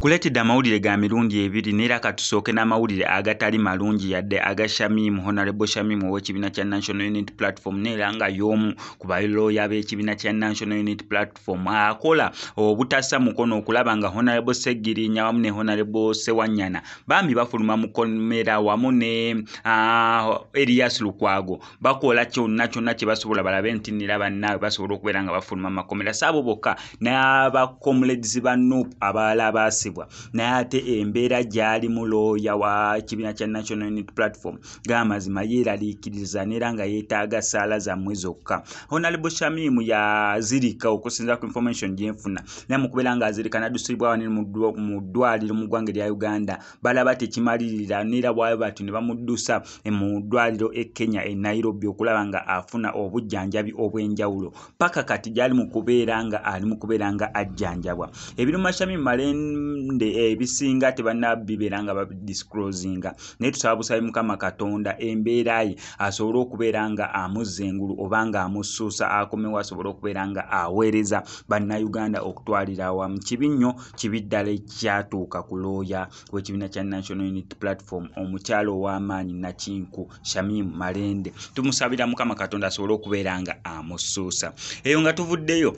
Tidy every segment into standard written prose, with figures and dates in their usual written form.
Kuletedde amawulire ga mirundi ebiri neera katusooke n'amawulire agatali malungi yadde aga Shamim, Honorable Shamim ow'ekibiina kya National Unity Platform neera nga y'omu ku balooya b'ekibiina kya National Unity Platform akola obutassa mukono okulaba nga Honorable Sseggirinya wamu ne Honorable Ssewanyana bambi bafuluma mu kkomera wamu ne Erias Lukwago bakola kyonna kye basobola balabe nti nira bannaabwe basobola okubeera nga bafuluma mu makomera saabo bokka n'abacomrades ba NUP abalala baasibwa naye ate embeera gyali mu looya wa kibiina kya National Unity Platform g'amazima yeeraliikiriza neera nga yeetaaga ssaala zammwe zokka. Honorable Shamim yazirika okusinziira ku information gye nfuna naye mu kubeera nga azirika n'addusibwa wano mu ddwaliro mu ggwanga lya Uganda balaba tekimalirira neera bw'abe batyo ne bamuddusa mu ddwaliro e Kenya e Nairobi okulaba nga afuna obujjanjabi obw'enjawulo paka kati gyali mu kubeera nga ali mu kubeera nga ajjanjabwa. Ebiruma Shamim Malende ebisinga tebannabibeera nga babidisclosinga naye tusaba busabe Mukama Katonda embeera ye asobole okubeera nga amuzza engulu oba nga amusuusa akomewo asobole okubeera nga aweereza bannayuganda okutwalira awamu kibinnyo kibiddala ekyatuuka ku looya w'ekibiina kya National Unity Platform omukyalo ow'amaanyi Nakinku Shamim Malende tumusabira Mukama Katonda asobole okubeera nga amusuusa. Eyo nga tuvuddeyo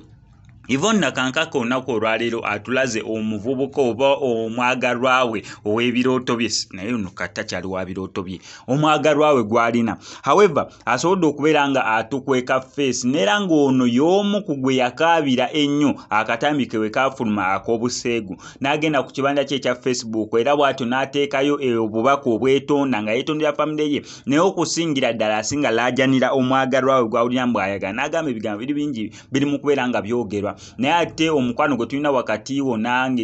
Yvonne Nakankaka olunaku olwaleero atulaze omuvubuka oba omwagalwa we ow'ebirooto bye naye ono kata kyali wa birooto bye omwagalwa we gwalina however asobodde okubeera nga atukweka face neera ng'ono y'omu ku gwe yakaabira ennyo akatambi we kaafuluma ak'obuseegu n'agenda ku kibanda kye ekya Facebook era bw'atyo n'ateekayo obubaka obwetonda nga yeetondera famire ye naye okusingira ddala asinga laajanira omwagalwa we gwawulira mbu ayagala n'agamba ebigambo biri bingi biri mu kubeera nga byogerwa naye ate omukwano gwe tulina wakati wo nange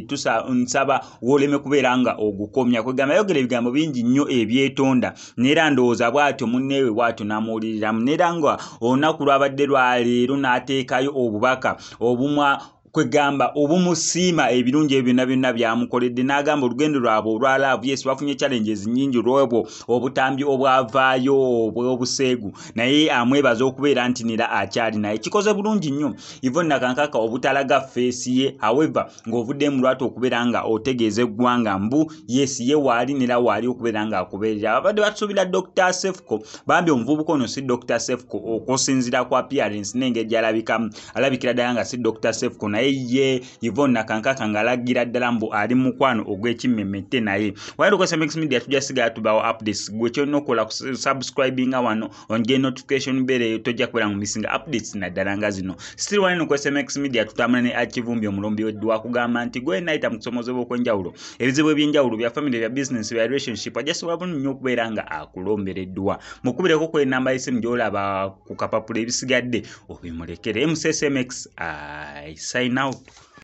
nsaba woleme kubeera nga ogukomya kwegamba yogera ebigambo bingi nnyo ebyetonda neera ndowooza bw'atyo munneewe bw'atyo n'amuwuliriramu neera nga olunaku lwabadde lwaleero n'ateekayo obubaka obumwa kwegamba obumusiima ebirungi ebyo byonna byamukoledde n'agamba olugendo lwabwe olwalaavu yes bafunye challenges nnyingi olw'obwo obutambi obwavaayo obw'obuseegu naye amwebaza okubeera nti nira akyali naye kikoze bulungi nnyo Yvonne Nakankaka obutalaga feesi ye however ng'ovudde mu lwatu okubeera nga otegeeza eggwanga mbu yes ye waali nira waali okubeera nga akubeerera abadde batusuubira Dr. Sefco bambi omuvubuka ono si Dr. Sefco okusinziira ku appearance n'engeri gy'alabikamu alabikira ddala nga si Dr. Sefco ye Yvonne Nakankaka ngalagira ddala mbu ali mukwano ogw'ekimmemmette naye wali ko SMX Media tujasigala tubawo updates gwe kyonna okola subscribinga wano onge notification bell tojja kubeera mu misinga updates naddala nga zino still wali ko SMX Media tutambula ne Akivumbi omulombi weddwa kugamba nti gwe naita mu kusomozebwa okwenjawulo ebizibu eby'enjawulo bya family bya business bya relationship ajasobola bulungi nnyo okubeera nga akulombereddwa mukubireko ku enamba y'essimu gy'olaba ku kapapula ebisigadde obimulekere MCSMX I sign out.